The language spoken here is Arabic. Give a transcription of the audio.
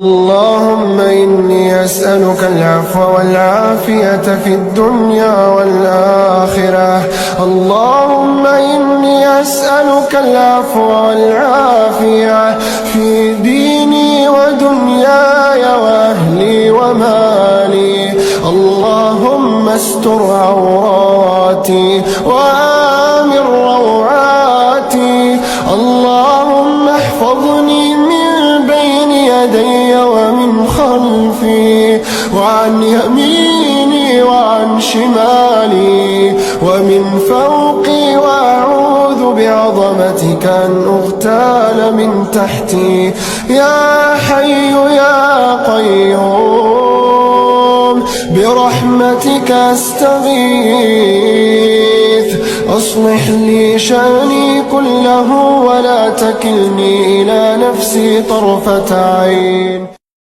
اللهم إني أسألك العفو والعافية في الدنيا والآخرة. اللهم إني أسألك العفو والعافية في ديني ودنياي وأهلي ومالي. اللهم استر عوراتي وآمن روعاتي. اللهم احفظني من بين يدي ومن خلفي وعن يميني وعن شمالي ومن فوقي، وأعوذ بعظمتك أن أغتال من تحتي. يا حي يا قيوم برحمتك أستغيث. أصلح لي شأني كله ولا تكلني إلى نفسي طرفة عين.